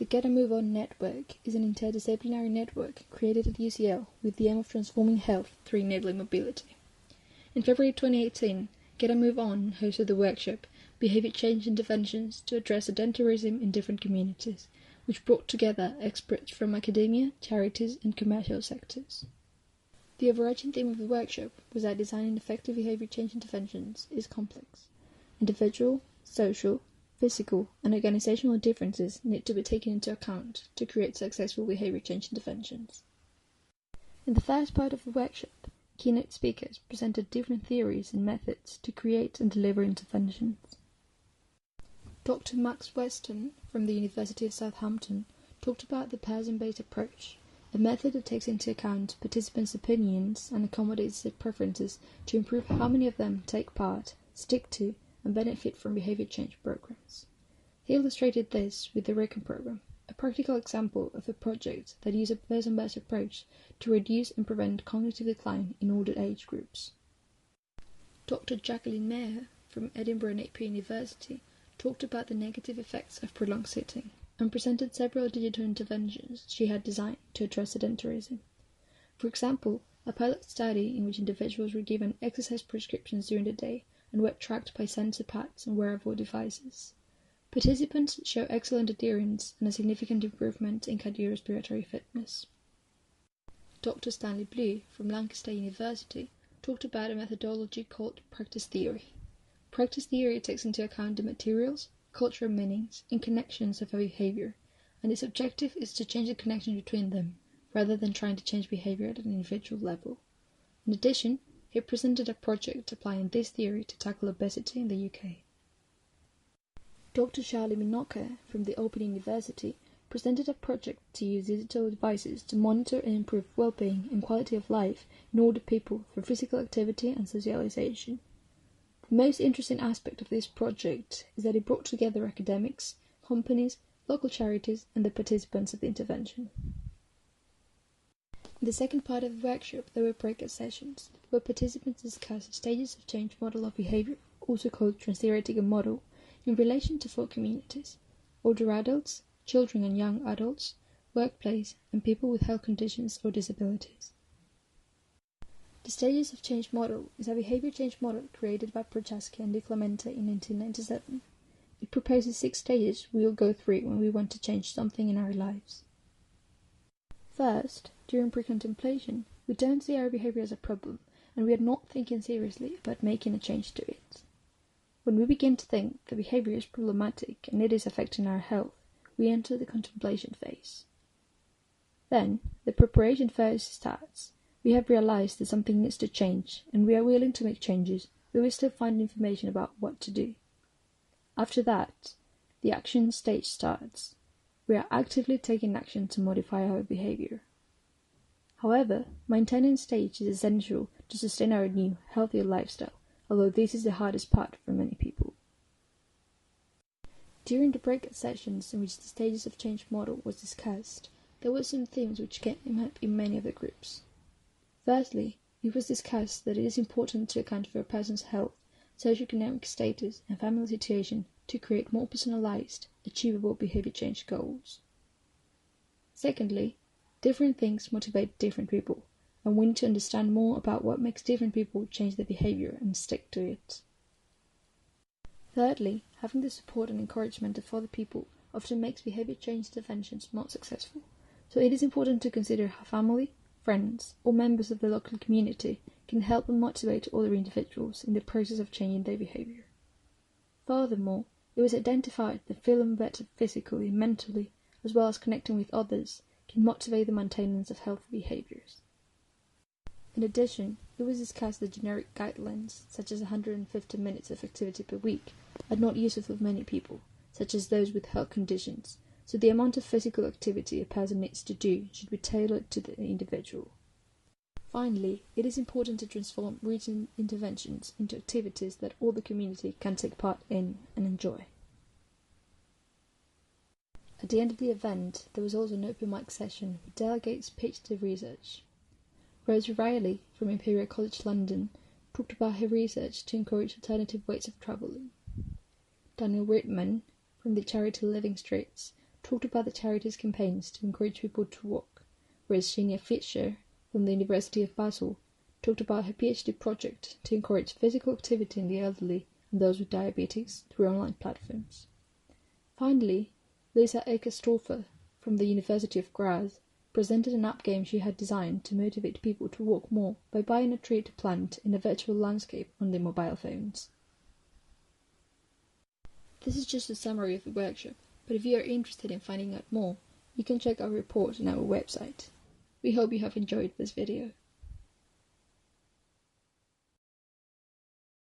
The GetAMoveOn Network is an interdisciplinary network created at UCL with the aim of transforming health through enabling mobility. In February 2018, GetAMoveOn hosted the workshop Behaviour Change Interventions to Address Sedentarism in Different Communities, which brought together experts from academia, charities and commercial sectors. The overarching theme of the workshop was that designing effective behaviour change interventions is complex. Individual, social, physical and organizational differences need to be taken into account to create successful behaviour change interventions. In the first part of the workshop, keynote speakers presented different theories and methods to create and deliver interventions. Dr. Max Weston from the University of Southampton talked about the person-based approach, a method that takes into account participants' opinions and accommodates their preferences to improve how many of them take part, stick to, and benefit from behaviour change programs. He illustrated this with the RECON program, a practical example of a project that used a person-based approach to reduce and prevent cognitive decline in older age groups. Dr. Jacqueline Mayer from Edinburgh Napier University talked about the negative effects of prolonged sitting and presented several digital interventions she had designed to address sedentarism. For example, a pilot study in which individuals were given exercise prescriptions during the day and were tracked by sensor pads and wearable devices. Participants show excellent adherence and a significant improvement in cardiorespiratory fitness. Dr. Stanley Blue from Lancaster University talked about a methodology called practice theory. Practice theory takes into account the materials, cultural meanings, and connections of a behaviour, and its objective is to change the connection between them, rather than trying to change behaviour at an individual level. In addition, he presented a project applying this theory to tackle obesity in the UK. Dr. Charlie Minocha from the Open University presented a project to use digital devices to monitor and improve well-being and quality of life in older people through physical activity and socialization. The most interesting aspect of this project is that it brought together academics, companies, local charities, and the participants of the intervention. In the second part of the workshop, there were breakout sessions, where participants discussed stages of change model of behaviour, also called transtheoretic model, in relation to 4 communities: older adults, children and young adults, workplace, and people with health conditions or disabilities. The stages of change model is a behaviour change model created by Prochaska and Di Clemente in 1997. It proposes 6 stages we will go through when we want to change something in our lives. First, during pre-contemplation, we don't see our behaviour as a problem, and we are not thinking seriously about making a change to it. When we begin to think the behaviour is problematic and it is affecting our health, we enter the contemplation phase. Then, the preparation phase starts. We have realized that something needs to change, and we are willing to make changes, but we still find information about what to do. After that, the action stage starts. We are actively taking action to modify our behaviour. However, maintenance stage is essential to sustain our new, healthier lifestyle, although this is the hardest part for many people. During the breakout sessions in which the stages of change model was discussed, there were some themes which came up in many of the groups. Firstly, it was discussed that it is important to account for a person's health, socioeconomic status, and family situation to create more personalized, achievable behaviour change goals. Secondly, different things motivate different people, and we need to understand more about what makes different people change their behaviour and stick to it. Thirdly, having the support and encouragement of other people often makes behaviour change interventions more successful, so it is important to consider how family, friends, or members of the local community can help and motivate other individuals in the process of changing their behaviour. Furthermore, it was identified that feeling better physically and mentally, as well as connecting with others, can motivate the maintenance of healthy behaviours. In addition, it was discussed that generic guidelines, such as 150 minutes of activity per week, are not useful for many people, such as those with health conditions, so the amount of physical activity a person needs to do should be tailored to the individual. Finally, it is important to transform routine interventions into activities that all the community can take part in and enjoy. At the end of the event, there was also an open mic session where delegates pitched their research. Rose Riley from Imperial College London talked about her research to encourage alternative ways of travelling. Daniel Whitman from the charity Living Streets talked about the charity's campaigns to encourage people to walk, whereas Shinya Fischer from the University of Basel talked about her PhD project to encourage physical activity in the elderly and those with diabetes through online platforms. Finally, Lisa Ekerstorfer from the University of Graz presented an app game she had designed to motivate people to walk more by buying a tree to plant in a virtual landscape on their mobile phones. This is just a summary of the workshop, but if you are interested in finding out more, you can check our report on our website. We hope you have enjoyed this video.